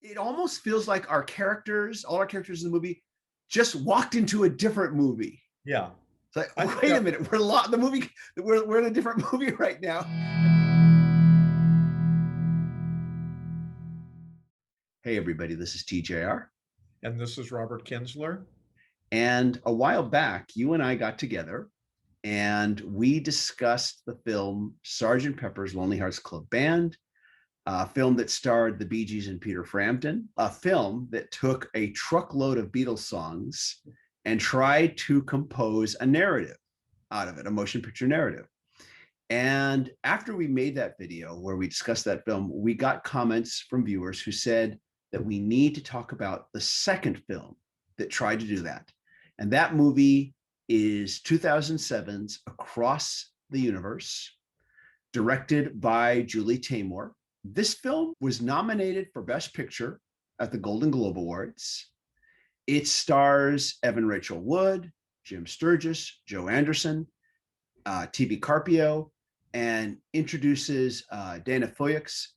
it almost feels like all our characters in the movie just walked into a different movie. Yeah. It's I like, think wait a that minute, the movie, we're in a different movie right now. Hey, everybody, this is TJR. and this is Robert Kinsler. And a while back, you and I got together and we discussed the film Sergeant Pepper's Lonely Hearts Club Band, a film that starred the Bee Gees and Peter Frampton, a film that took a truckload of Beatles songs and tried to compose a narrative out of it, a motion picture narrative. And after we made that video where we discussed that film, we got comments from viewers who said that we need to talk about the second film that tried to do that. And that movie is 2007's Across the Universe, directed by Julie Taymor. This film was nominated for Best Picture at the Golden Globe Awards. It stars Evan Rachel Wood, Jim Sturgis, Joe Anderson, T.B. Carpio, and introduces Dana Foyx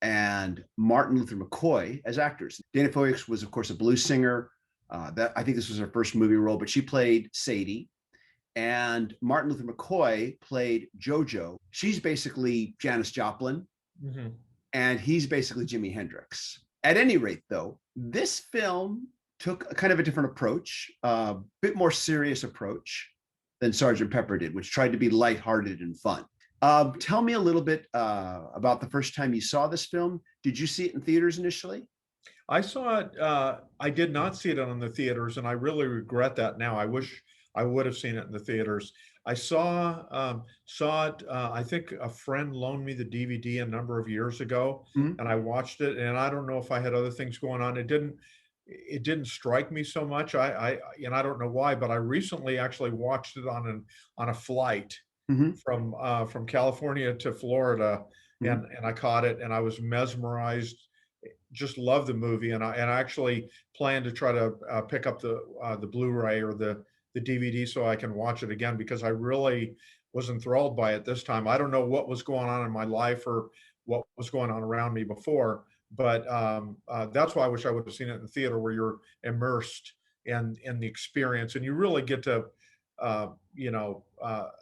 and Martin Luther McCoy as actors. Dana Foyx was, of course, a blues singer. I think this was her first movie role, but she played Sadie. And Martin Luther McCoy played JoJo. She's basically Janis Joplin, Mm-hmm. and he's basically Jimi Hendrix. At any rate, though, this film took a kind of a different approach, a bit more serious approach than Sergeant Pepper did, which tried to be lighthearted and fun. Tell me a little bit about the first time you saw this film. Did you see it in theaters initially? I saw it. I did not see it on the theaters, and I really regret that now. I wish I would have seen it in the theaters. I saw it. I think a friend loaned me the DVD a number of years ago, Mhm. and I watched it. And I don't know if I had other things going on. It didn't strike me so much. And I don't know why, but I recently actually watched it on a flight Mhm. from California to Florida, Mhm. and I caught it, and I was mesmerized. Just love the movie, and I actually plan to try to pick up the Blu-ray or the DVD so I can watch it again, because I really was enthralled by it this time. I don't know what was going on in my life or what was going on around me before, but that's why I wish I would have seen it in the theater, where you're immersed in the experience, and you really get to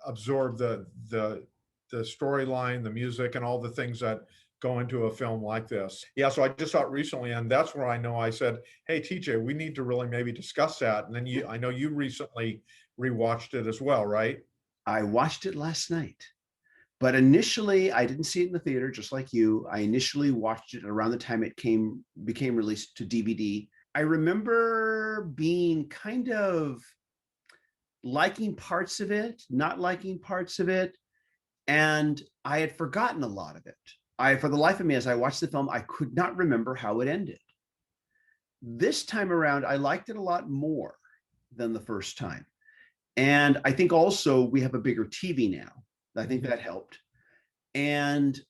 absorb the storyline, the music, and all the things that go into a film like this. Yeah, so I just saw it recently, and that's where I know I said, "Hey, TJ, we need to really maybe discuss that." And then I know you recently rewatched it as well, right? I watched it last night, but initially I didn't see it in the theater, just like you. I initially watched it around the time it became released to DVD. I remember being kind of liking parts of it, not liking parts of it, and I had forgotten a lot of it. For the life of me, as I watched the film, I could not remember how it ended. This time around, I liked it a lot more than the first time. And I think also we have a bigger TV now. I think Mhm. that helped. And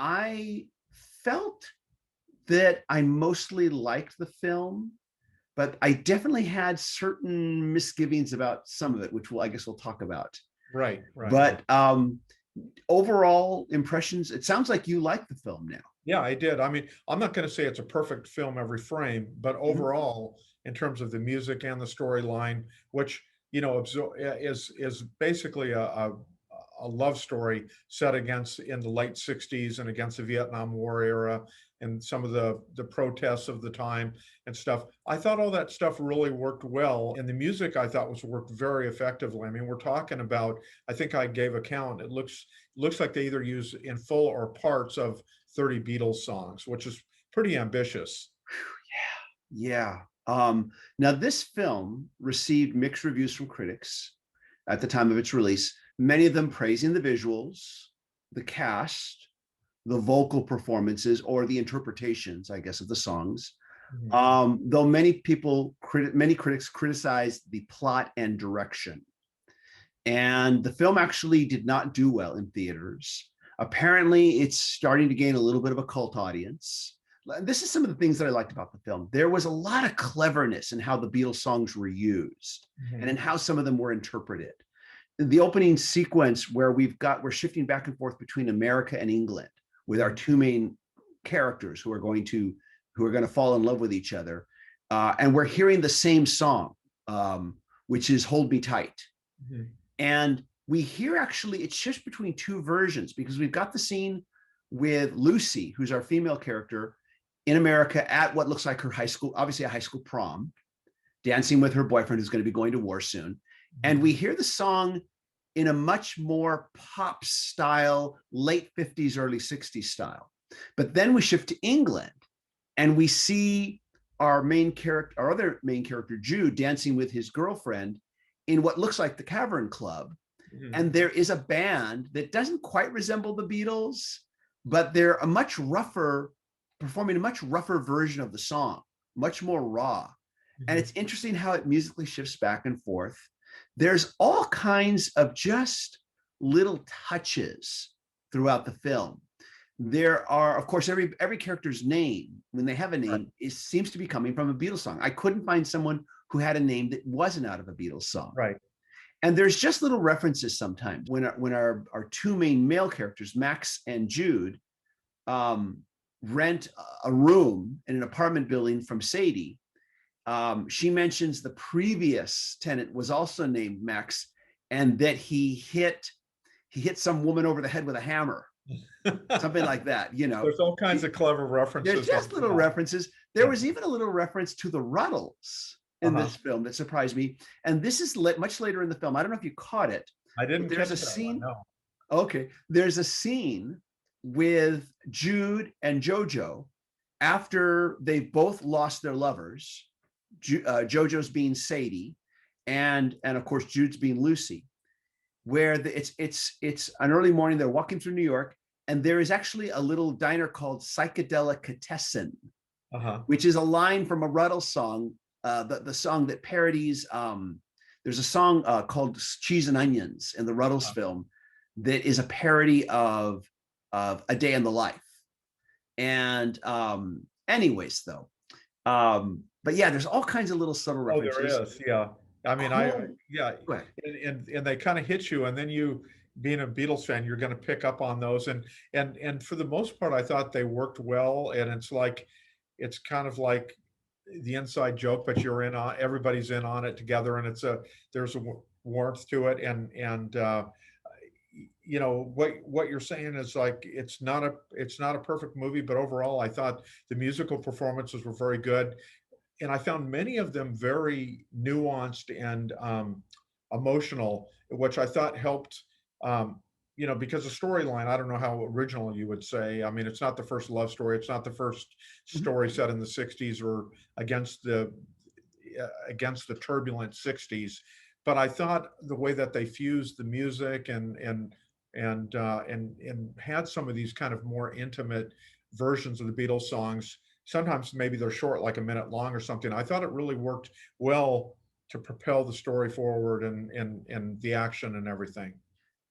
I felt that I mostly liked the film, but I definitely had certain misgivings about some of it, which I guess we'll talk about. Right, right. But overall impressions, it sounds like you like the film now. Yeah, I did. I mean, I'm not going to say it's a perfect film every frame, but Mhm. overall, in terms of the music and the storyline, which is basically a love story set against in the late '60s and against the Vietnam War era and some of the protests of the time and stuff. I thought all that stuff really worked well, and the music I thought was worked very effectively. I mean, we're talking about. I think I gave a count. It looks like they either use in full or parts of 30 Beatles songs, which is pretty ambitious. Yeah. Now, this film received mixed reviews from critics at the time of its release, many of them praising the visuals, the cast, the vocal performances, or the interpretations, I guess, of the songs. Mhm. Though many critics criticized the plot and direction. And the film actually did not do well in theaters. Apparently, it's starting to gain a little bit of a cult audience. This is some of the things that I liked about the film. There was a lot of cleverness in how the Beatles songs were used and Mhm. in how some of them were interpreted. The opening sequence where we're shifting back and forth between America and England with our Mhm. two main characters who are going to fall in love with each other. And we're hearing the same song, which is Hold Me Tight. Mm-hmm. And we hear actually, it shifts between two versions because we've got the scene with Lucy, who's our female character in America at what looks like her high school, obviously a high school prom, dancing with her boyfriend who's going to be going to war soon. Mm-hmm. And we hear the song in a much more pop style, late 50s, early 60s style. But then we shift to England and we see our other main character, Jude, dancing with his girlfriend in what looks like the Cavern Club. Mm-hmm. And there is a band that doesn't quite resemble the Beatles, but they're performing a much rougher version of the song, much more raw. Mm-hmm. And it's interesting how it musically shifts back and forth. There's all kinds of just little touches throughout the film. There are, of course, every character's name, when they have a name, it seems to be coming from a Beatles song. I couldn't find someone who had a name that wasn't out of a Beatles song. Right. And there's just little references sometimes when our two main male characters, Max and Jude, rent a room in an apartment building from Sadie. She mentions the previous tenant was also named Max, and that he hit some woman over the head with a hammer, something like that. There's all kinds of clever references. There's just little references. There was even a little reference to the Ruddles in this film that surprised me. And this is much later in the film. I don't know if you caught it. I didn't. There's a scene. No. Okay, there's a scene with Jude and Jojo after they've both lost their lovers. Jojo's being Sadie, and of course Jude's being Lucy. Where it's an early morning. They're walking through New York, and there is actually a little diner called Psychedelicatessen, which is a line from a Ruddle song. The song that parodies. There's a song called "Cheese and Onions" in the Ruddles film that is a parody of A Day in the Life. And anyways, though, but yeah, there's all kinds of little subtle references. There is, yeah. I mean, and they kind of hit you, and then you, being a Beatles fan, you're going to pick up on those, and for the most part, I thought they worked well. And it's kind of like the inside joke, but everybody's in on it together, and there's a warmth to it, and what you're saying is like it's not a perfect movie, but overall, I thought the musical performances were very good. And I found many of them very nuanced and emotional, which I thought helped, because the storyline, I don't know how original you would say. I mean, it's not the first love story. It's not the first story set in the 60s or against the turbulent 60s. But I thought the way that they fused the music and had some of these kind of more intimate versions of the Beatles songs. Sometimes maybe they're short, like a minute long or something. I thought it really worked well to propel the story forward and the action and everything.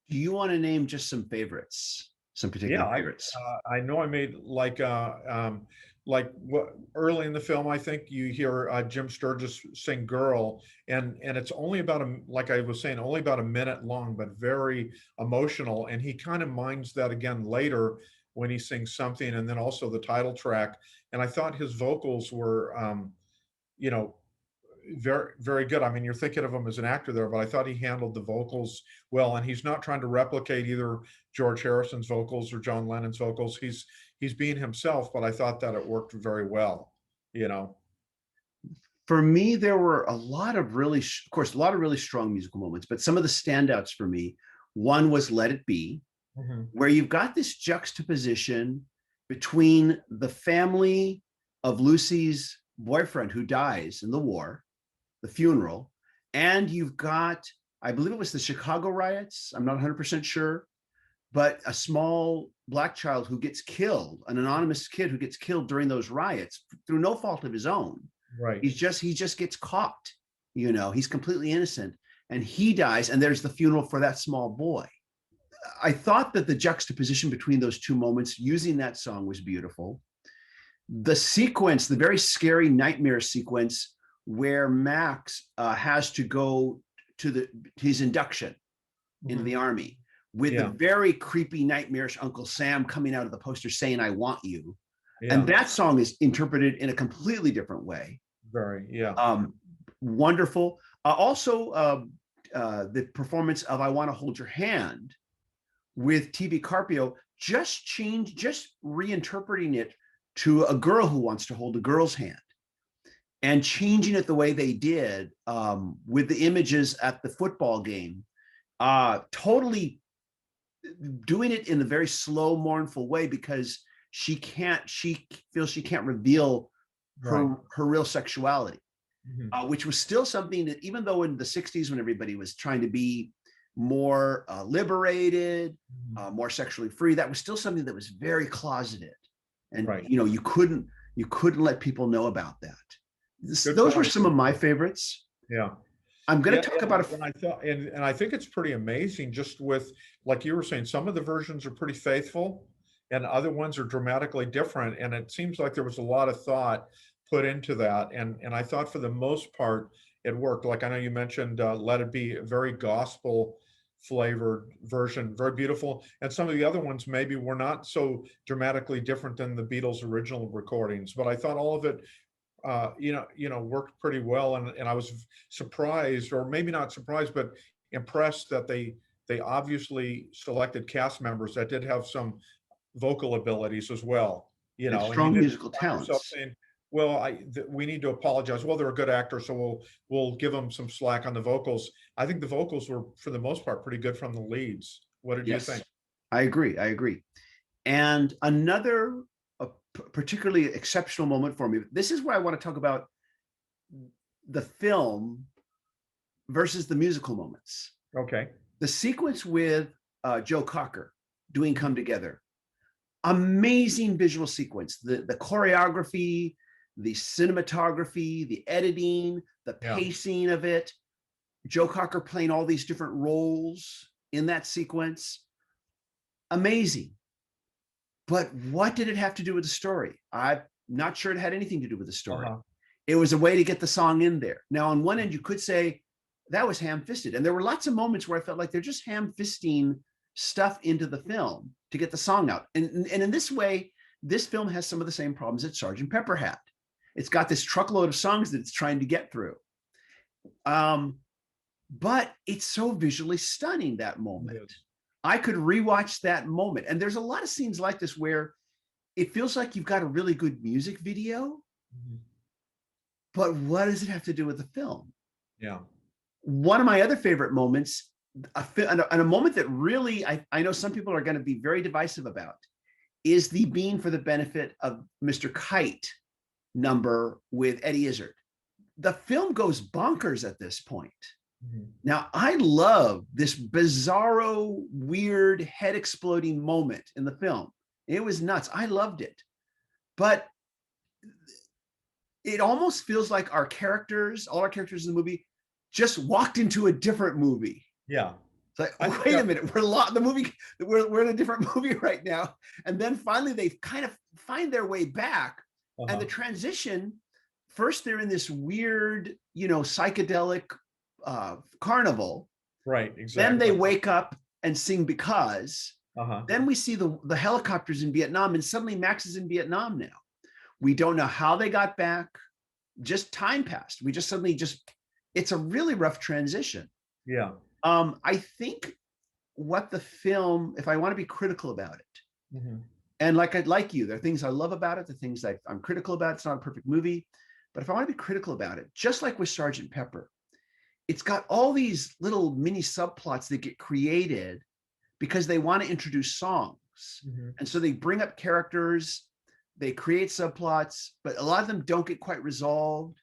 Do you want to name just some favorites, some particular favorites? I know I made like what early in the film, I think you hear Jim Sturgis sing "Girl," and it's only about like I was saying, only about a minute long, but very emotional. And he kind of minds that again later when he sings Something, and then also the title track. And I thought his vocals were, very, very good. I mean, you're thinking of him as an actor there, but I thought he handled the vocals well. And he's not trying to replicate either George Harrison's vocals or John Lennon's vocals. He's being himself, but I thought that it worked very well, For me, there were a lot of really strong musical moments, but some of the standouts for me, one was Let It Be, where you've got this juxtaposition between the family of Lucy's boyfriend who dies in the war, the funeral, and you've got, I believe it was the Chicago riots, I'm not 100% sure, but a small Black child who gets killed, an anonymous kid who gets killed during those riots through no fault of his own. Right. He just gets caught, he's completely innocent, and he dies, and there's the funeral for that small boy. I thought that the juxtaposition between those two moments using that song was beautiful. The sequence, the very scary nightmare sequence where Max has to go to his induction into the army with the very creepy, nightmarish Uncle Sam coming out of the poster saying, "I want you." Yeah. And that song is interpreted in a completely different way. Very. Yeah. Wonderful. The performance of I Want to Hold Your Hand with TV Carpio just reinterpreting it to a girl who wants to hold a girl's hand and changing it the way they did with the images at the football game. Totally doing it in a very slow, mournful way because she feels she can't reveal her real sexuality, which was still something that even though in the 60s when everybody was trying to be more liberated, more sexually free, that was still something that was very closeted. And you couldn't let people know about that. Those were some of my favorites. Yeah. I'm going to talk about and I thought, and I think it's pretty amazing just with, like you were saying, some of the versions are pretty faithful and other ones are dramatically different. And it seems like there was a lot of thought put into that. And I thought for the most part, it worked. Like I know you mentioned Let It Be, a very gospel flavored version, very beautiful. And some of the other ones maybe were not so dramatically different than the Beatles' original recordings, but I thought all of it worked pretty well, and I was surprised, or maybe not surprised, but impressed that they obviously selected cast members that did have some vocal abilities as well. and And you strong didn't musical find yourself talents. saying, "Well, we need to apologize." Well, they're a good actor, so we'll give them some slack on the vocals. I think the vocals were, for the most part, pretty good from the leads. What did you think? I agree. And another particularly exceptional moment for me. This is where I want to talk about the film versus the musical moments. Okay. The sequence with Joe Cocker doing Come Together. Amazing visual sequence. The choreography, the cinematography, the editing, the pacing of it. Joe Cocker playing all these different roles in that sequence. Amazing. But what did it have to do with the story? I'm not sure it had anything to do with the story. It was a way to get the song in there. Now, on one end, you could say that was ham-fisted. And there were lots of moments where I felt like they're just ham-fisting stuff into the film to get the song out. And in this way, this film has some of the same problems that Sgt. Pepper had. It's got this truckload of songs that it's trying to get through. But it's so visually stunning, that moment. I could rewatch that moment. And there's a lot of scenes like this where it feels like you've got a really good music video, but what does it have to do with the film? Yeah. One of my other favorite moments, and a moment that really I know some people are going to be very divisive about, is the Being for the Benefit of Mr. Kite number with Eddie Izzard. The film goes bonkers at this point. Now, I love this bizarro, weird, head exploding moment in the film. It was nuts. I loved it. But it almost feels like all our characters in the movie just walked into a different movie. Yeah. It's like, wait a minute, we're in a different movie right now. And then finally they kind of find their way back. And the transition, first they're in this weird, psychedelic carnival. Right, exactly. Then they wake up and sing Because. Then we see the helicopters in Vietnam, and suddenly Max is in Vietnam now. We don't know how they got back. Just time passed. We just suddenly it's a really rough transition. Yeah. I think what the film, if I want to be critical about it, and like you, there are things I love about it, the things I'm critical about. It's not a perfect movie, but if I want to be critical about it, just like with Sgt. Pepper, it's got all these little mini subplots that get created because they want to introduce songs. And so they bring up characters, they create subplots, but a lot of them don't get quite resolved.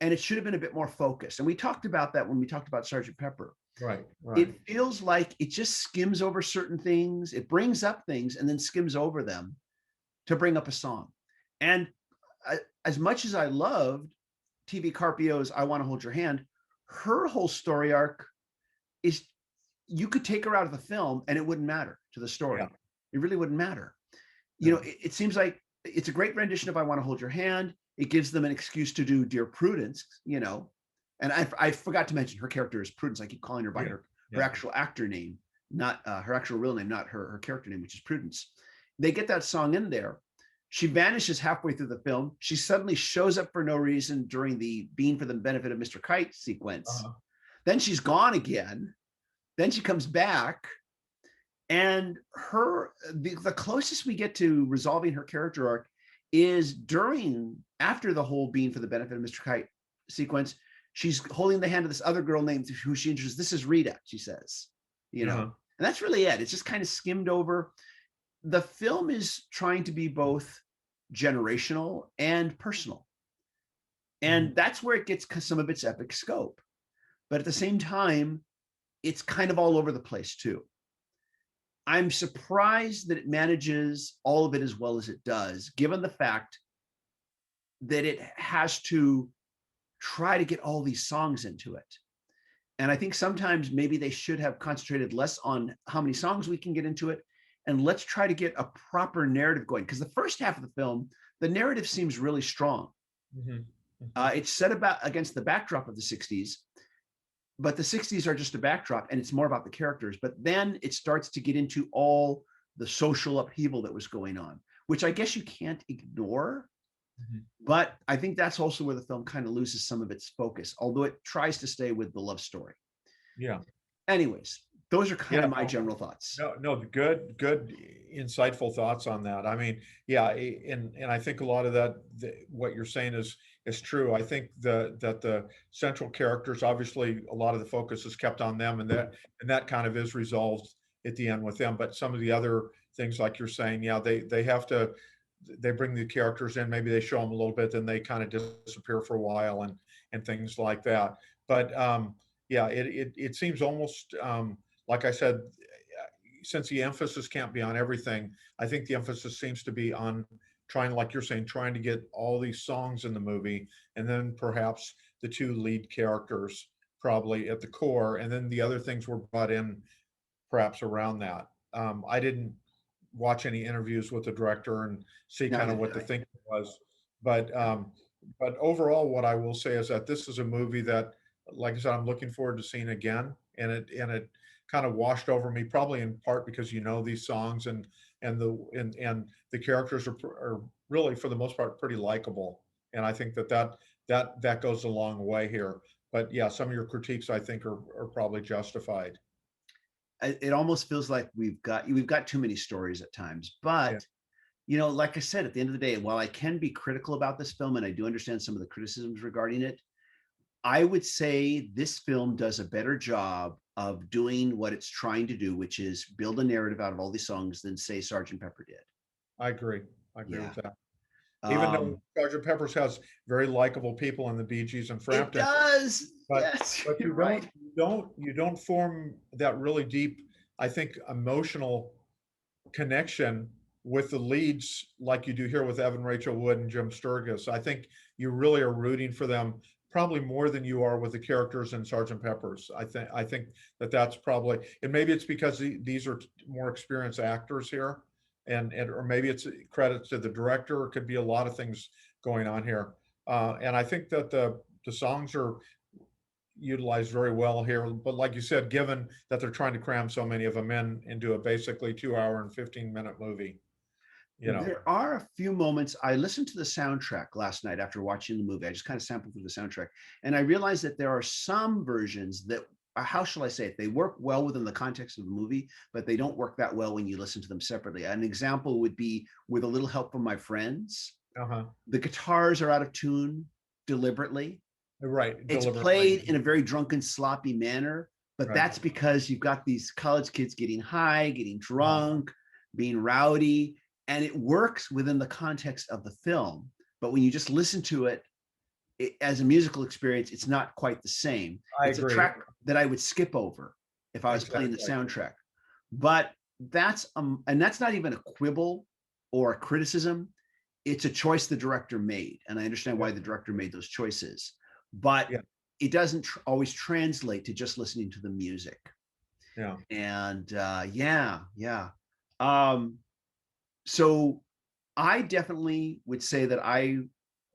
And it should have been a bit more focused. And we talked about that when we talked about Sgt. Pepper. Right. It feels like it just skims over certain things. It brings up things and then skims over them to bring up a song. And as much as I loved TV Carpio's I Want to Hold Your Hand, her whole story arc is, you could take her out of the film and it wouldn't matter to the story. It really wouldn't matter. It seems like it's a great rendition of I Want to Hold Your Hand. It gives them an excuse to do Dear Prudence, and I forgot to mention her character is Prudence. I keep calling her by her actual actor name, not her actual real name, not her character name, which is Prudence. They get that song in there. She vanishes halfway through the film. She suddenly shows up for no reason during the Being for the Benefit of Mr. Kite sequence. Uh-huh. Then she's gone again. Then she comes back. And the closest we get to resolving her character arc is after the whole Being for the Benefit of Mr. Kite sequence. She's holding the hand of this other girl named who she introduces. This is Rita, she says, Uh-huh. and that's really it. It's just kind of skimmed over. The film is trying to be both generational and personal. Mhm. And that's where it gets some of its epic scope. But at the same time, it's kind of all over the place too. I'm surprised that it manages all of it as well as it does, given the fact that it has to try to get all these songs into it. And I think sometimes maybe they should have concentrated less on how many songs we can get into it, and let's try to get a proper narrative going. Because the first half of the film, the narrative seems really strong. Mhm. Mhm. It's set about against the backdrop of the 60s, but the 60s are just a backdrop and it's more about the characters. But then it starts to get into all the social upheaval that was going on, which I guess you can't ignore. Mhm. But I think that's also where the film kind of loses some of its focus, although it tries to stay with the love story. Yeah. Anyways, those are kind Yeah. of my general thoughts. No, no, good, insightful thoughts on that. I mean, yeah, and I think a lot of that, what you're saying is true. I think that the central characters, obviously, a lot of the focus is kept on them, and that kind of is resolved at the end with them. But some of the other things, like you're saying, yeah, they have to, they bring the characters in, maybe they show them a little bit, then they kind of disappear for a while, and things like that. But yeah, it seems almost like I said, since the emphasis can't be on everything, I think the emphasis seems to be on trying, like you're saying, trying to get all these songs in the movie, and then perhaps the two lead characters probably at the core, and then the other things were brought in perhaps around that. I didn't watch any interviews with the director and see kind Neither of did what the I. thinking was, but overall, what I will say is that this is a movie that, like I said, I'm looking forward to seeing again, and it kind of washed over me, probably in part because these songs, and the characters are really, for the most part, pretty likable, and I think that goes a long way here. But yeah, some of your critiques, I think, are probably justified. It almost feels like we've got too many stories at times. Yeah, But like I said, at the end of the day, while I can be critical about this film and I do understand some of the criticisms regarding it, I would say this film does a better job of doing what it's trying to do, which is build a narrative out of all these songs than say Sergeant Pepper did. I agree. I agree Yeah. with that. Even though Um, Sergeant Pepper's has very likable people in the Bee Gees and it Frampton, does. but Yes, but you're you right. don't form that really deep, I think, emotional connection with the leads like you do here with Evan Rachel Wood and Jim Sturgis. I think you really are rooting for them probably more than you are with the characters in Sergeant Pepper's. I think that's probably, and maybe it's because these are more experienced actors here, and or maybe it's credit to the director. Or it could be a lot of things going on here, and I think that the songs are utilized very well here. But like you said, given that they're trying to cram so many of them into a basically 2 hour and 15-minute movie, you know. There are a few moments. I listened to the soundtrack last night after watching the movie. I just kind of sampled through the soundtrack, and I realized that there are some versions that, how shall I say it? They work well within the context of the movie, but they don't work that well when you listen to them separately. An example would be With a Little Help from My Friends. Uh-huh. The guitars are out of tune deliberately. Right. It's Deliberately. played in a very drunken, sloppy manner, but Right. that's because you've got these college kids getting high, getting Uh-huh. drunk, being rowdy, and it works within the context of the film. But when you just listen to it as a musical experience, it's not quite the same. I It's a agree. track that I would skip over if I was playing the Exactly. soundtrack. But that's not even a quibble or a criticism. It's a choice the director made, and I understand Yeah. why the director made those choices. But Yeah. it doesn't always translate to just listening to the music. Yeah. And yeah, yeah. Um, so I definitely would say that I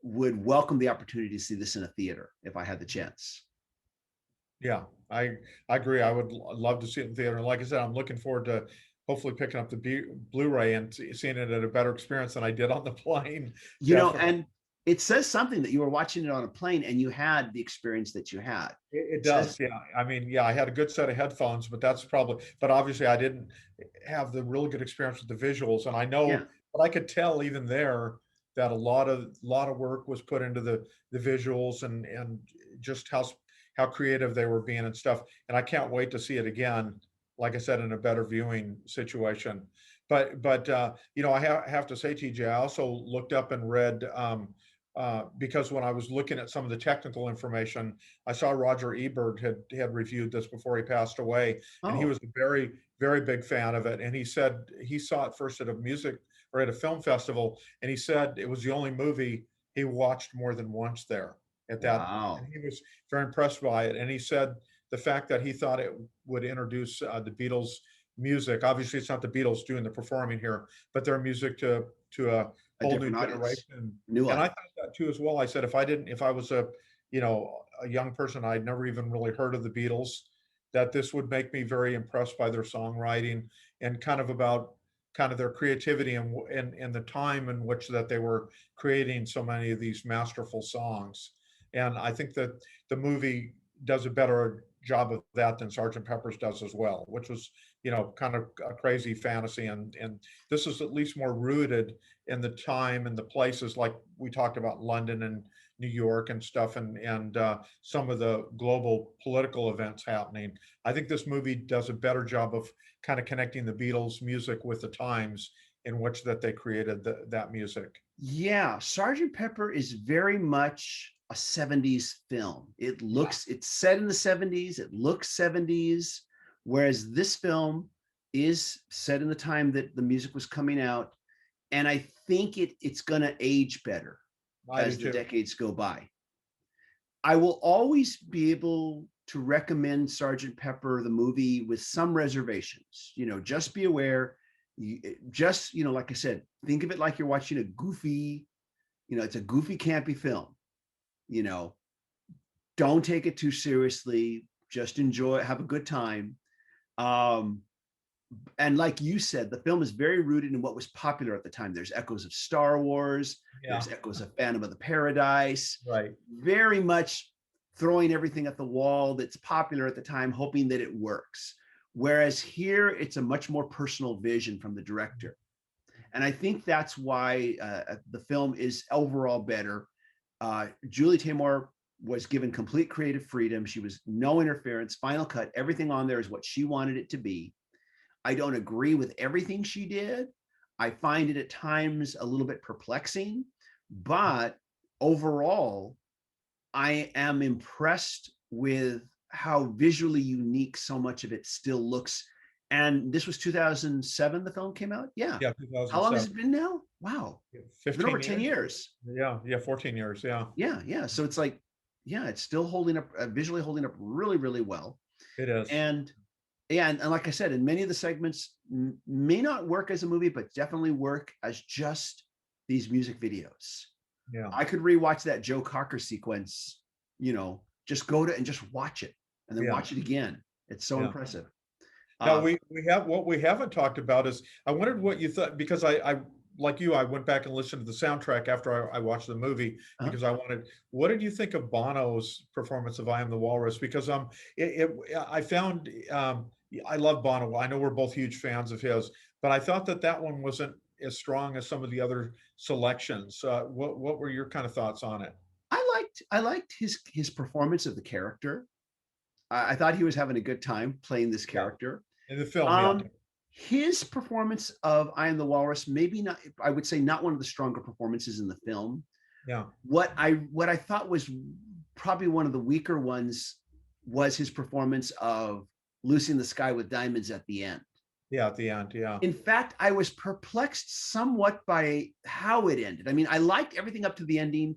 would welcome the opportunity to see this in a theater if I had the chance. Yeah. I agree. I would love to see it in theater. And like I said, I'm looking forward to hopefully picking up the Blu-ray and seeing it at a better experience than I did on the plane. Definitely. And it says something that you were watching it on a plane and you had the experience that you had. It It says, does, yeah. I mean, yeah, I had a good set of headphones, but that's probably, but obviously I didn't have the really good experience with the visuals. And I yeah, know, but I could tell even there that a lot of work was put into the visuals and just how creative they were being and stuff. And I can't wait to see it again, like I said, in a better viewing situation. But I have to say, TJ, I also looked up and read because when I was looking at some of the technical information, I saw Roger Ebert had reviewed this before he passed away, and he oh, was a very, very big fan of it. And he said he saw it first at a music or at a film festival, and he said it was the only movie he watched more than once there at that, and wow. he was very impressed by it. And he said the fact that he thought it would introduce the Beatles music. Obviously, it's not the Beatles doing the performing here, but their music to a A whole new different audience, generation. new And I audience. thought that too as well. I said if I was a young person, I'd never even really heard of the Beatles, that this would make me very impressed by their songwriting and kind of their creativity and the time in which that they were creating so many of these masterful songs. And I think that the movie does a better job of that than Sergeant Pepper's does as well, which was, kind of a crazy fantasy. And this is at least more rooted in the time and the places like we talked about London and New York and stuff, and some of the global political events happening. I think this movie does a better job of kind of connecting the Beatles music with the times in which that they created that music. Yeah, Sergeant Pepper is very much a 70s film. Yeah, It's set in the 70s, it looks 70s, whereas this film is set in the time that the music was coming out. And I think it's going to age better I do as the too. decades go by. I will always be able to recommend Sergeant Pepper the movie with some reservations. Just be aware. Just like I said, think of it like you're watching a goofy. It's a goofy, campy film. You know, don't take it too seriously. Just enjoy it, have a good time. Um, and like you said, the film is very rooted in what was popular at the time. There's echoes of Star Wars, Yeah, there's echoes of Phantom of the Paradise, right. very much throwing everything at the wall that's popular at the time, hoping that it works. Whereas here, it's a much more personal vision from the director. And I think that's why the film is overall better. Julie Taymor was given complete creative freedom. She was no interference, final cut. Everything on there is what she wanted it to be. I don't agree with everything she did. I find it at times a little bit perplexing, but overall, I am impressed with how visually unique so much of it still looks. And this was 2007, the film came out. Yeah. Yeah, How long has 2007. it been now? Wow. It's been over 15 10 years. years. Yeah, yeah, 14 years. Yeah, Yeah. Yeah. So it's like, yeah, it's still holding up, visually holding up really, really well. it is. And yeah, and like I said, in many of the segments may not work as a movie, but definitely work as just these music videos. Yeah, I could rewatch that Joe Cocker sequence, just go to and just watch it and then yeah, watch it again. It's so yeah. impressive. Now Uh, we have what we haven't talked about is I wondered what you thought because I like you I went back and listened to the soundtrack after I watched the movie uh, because I wanted what did you think of Bono's performance of I Am the Walrus because I found I love Bono, I know we're both huge fans of his, but I thought that one wasn't as strong as some of the other selections. What were your kind of thoughts on it? I liked his performance of the character. I thought he was having a good time playing this Yeah, character. in the film, yeah, Um, his performance of I Am the Walrus, maybe not, I would say not one of the stronger performances in the film. yeah, What I thought was probably one of the weaker ones was his performance of Lucy in the Sky with Diamonds at the end. yeah, at the end, yeah, In fact, I was perplexed somewhat by how it ended. I mean, I liked everything up to the ending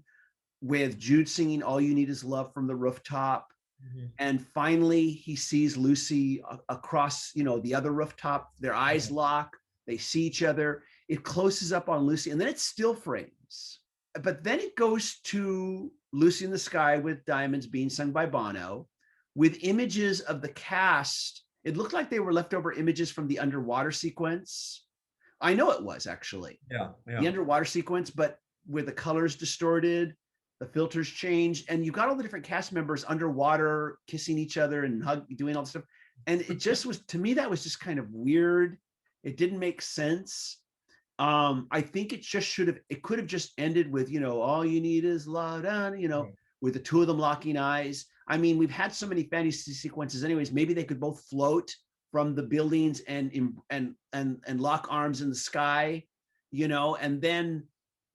with Jude singing All You Need Is Love from the rooftop. mhm, And finally, he sees Lucy across, the other rooftop. Their eyes yeah, lock. They see each other. It closes up on Lucy, and then it still frames. But then it goes to Lucy in the Sky with Diamonds being sung by Bono, with images of the cast It looked like they were leftover images from the underwater sequence. I know it was actually Yeah, the yeah, underwater sequence, but where the colors distorted, the filters changed, and you got all the different cast members underwater kissing each other and doing all this stuff. And it just was, to me, that was just kind of weird. It didn't make sense. I think it just should have, it could have just ended with, all you need is love, right. with the two of them locking eyes. I mean, we've had so many fantasy sequences anyways. Maybe they could both float from the buildings and lock arms in the sky, and then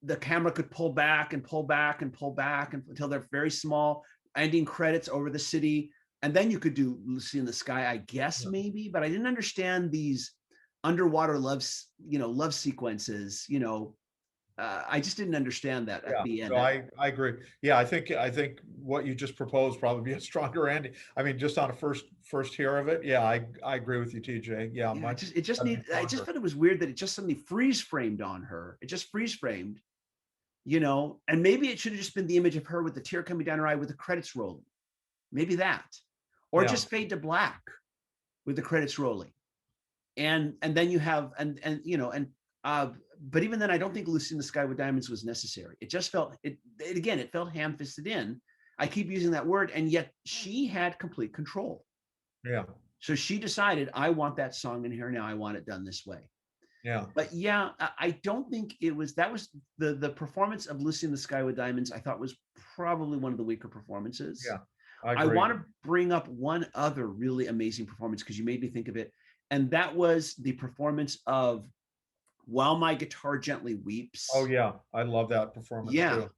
the camera could pull back and pull back and pull back until they're very small, ending credits over the city. And then you could do Lucy in the Sky, I guess, Yeah. maybe, but I didn't understand these underwater love sequences. I just didn't understand that at Yeah, the no, end. I agree. Yeah, I think what you just proposed probably be a stronger ending. I mean, just on a first hear of it, yeah, I agree with you, TJ. Yeah, Yeah, much just that'd be I just stronger. thought it was weird that it just suddenly freeze framed on her. It just freeze framed, and maybe it should have just been the image of her with the tear coming down her eye with the credits rolling. Maybe that, or Yeah, just fade to black with the credits rolling, and then you have uh, but even then, I don't think Lucy in the Sky with Diamonds was necessary. It just felt it again. It felt ham fisted in. I keep using that word, and yet she had complete control. yeah, So she decided, I want that song in here now. I want it done this way. yeah, But yeah, I don't think it was, that was the performance of Lucy in the Sky with Diamonds, I thought was probably one of the weaker performances. yeah. I I agree. want to bring up one other really amazing performance because you made me think of it. And that was the performance of While My Guitar Gently Oh Weeps. yeah, I love that performance Yeah. too.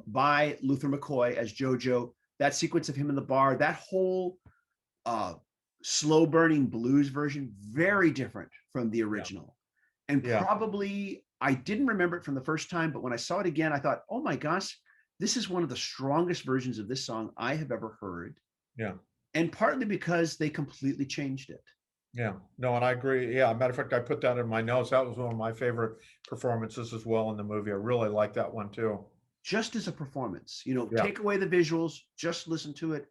By Luther McCoy as JoJo. That sequence of him in the bar, that whole uh, slow burning blues version, very different from the Yeah, original. And yeah, probably I didn't remember it from the first time, but when I saw it again, I thought, oh my gosh, this is one of the strongest versions of this song I have ever heard. yeah. And partly because they completely changed it. Yeah, no, and I agree. Yeah, matter of fact, I put that in my notes. That was one of my favorite performances as well in the movie. I really like that one too. Just as a performance, Yeah, take away the visuals, just listen to it.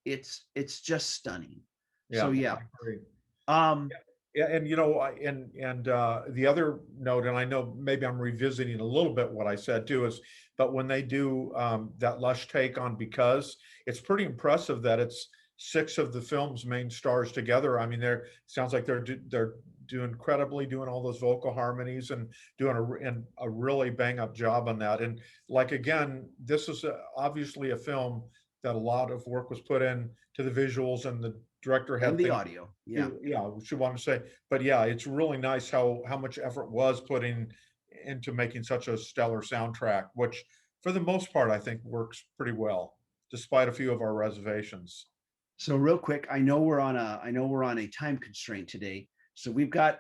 It's just stunning. yeah, So yeah. I agree. Um, Yeah, and the other note, and I know maybe I'm revisiting a little bit what I said too, is but when they do that Lush take on Because, it's pretty impressive that it's six of the film's main stars together. I mean, they're sounds like they're doing incredibly doing all those vocal harmonies and doing a really bang up job on that. And like again, this is obviously a film that a lot of work was put in to the visuals, and the director and had the things audio. Yeah. yeah, we should want to say, but yeah, it's really nice how much effort was put into making such a stellar soundtrack, which for the most part I think works pretty well, despite a few of our reservations. So real quick, I know we're on a time constraint today. So we've got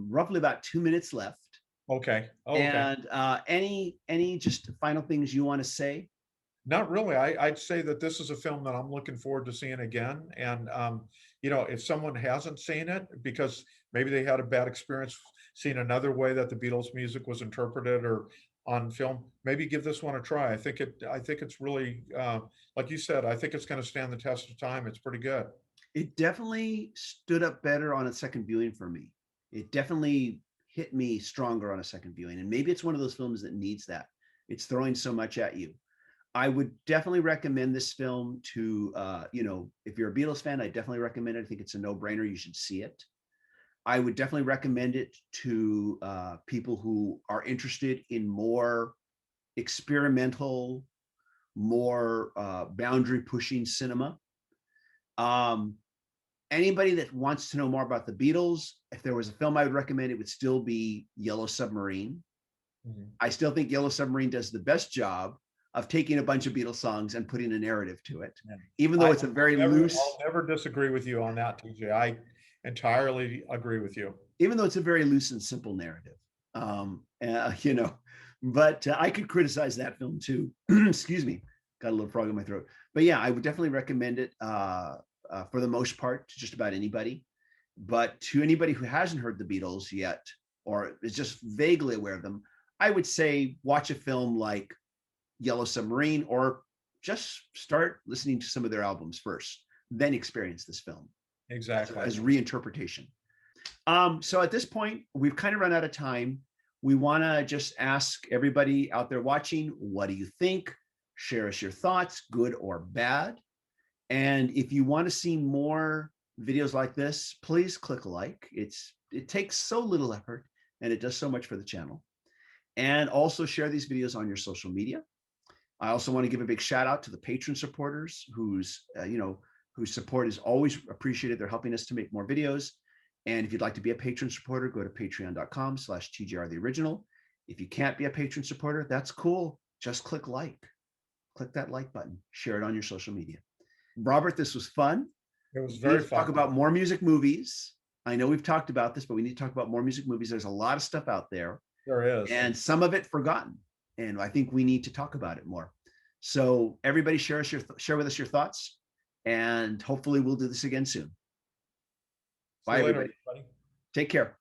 roughly about 2 minutes left. Okay, okay. And any just final things you want to say? Not really. I'd say that this is a film that I'm looking forward to seeing again. And if someone hasn't seen it because maybe they had a bad experience seeing another way that the Beatles music was interpreted or on film, maybe give this one a try. I think it's really, like you said, I think it's going to stand the test of time. It's pretty good. It definitely stood up better on a second viewing for me. It definitely hit me stronger on a second viewing. And maybe it's one of those films that needs that. It's throwing so much at you. I would definitely recommend this film to, if you're a Beatles fan, I definitely recommend it. I think it's a no-brainer. You should see it. I would definitely recommend it to people who are interested in more experimental, more boundary pushing cinema. Um, Anybody that wants to know more about the Beatles, if there was a film I would recommend, it would still be Yellow Submarine. Mhm. I still think Yellow Submarine does the best job of taking a bunch of Beatles songs and putting a narrative to it, Yeah. even though I, it's a very I'll loose, never disagree with you on that, TJ. I entirely agree with you. even though it's a very loose and simple narrative. Um, uh, you know, but I could criticize that film too. Excuse me, got a little frog in my throat. But yeah, I would definitely recommend it for the most part to just about anybody. But to anybody who hasn't heard the Beatles yet or is just vaguely aware of them, I would say watch a film like Yellow Submarine or just start listening to some of their albums first, then experience this film. Exactly. as reinterpretation. So at this point, we've kind of run out of time. We want to just ask everybody out there watching, what do you think? Share us your thoughts, good or bad. And if you want to see more videos like this, please click like. It takes so little effort and it does so much for the channel. And also share these videos on your social media. I also want to give a big shout out to the patron supporters whose support is always appreciated. They're helping us to make more videos. And if you'd like to be a patron supporter, go to patreon.com/TGR the original. If you can't be a patron supporter, that's cool. Just click like. Click that like button. Share it on your social media. Robert, this was fun. It was We need very to talk fun. about more music movies. I know we've talked about this, but we need to talk about more music movies. There's a lot of stuff out there, There is. and some of it forgotten. And I think we need to talk about it more. So everybody share with us your thoughts, and hopefully we'll do this again soon. See Bye, you later, everybody. everybody. Take care.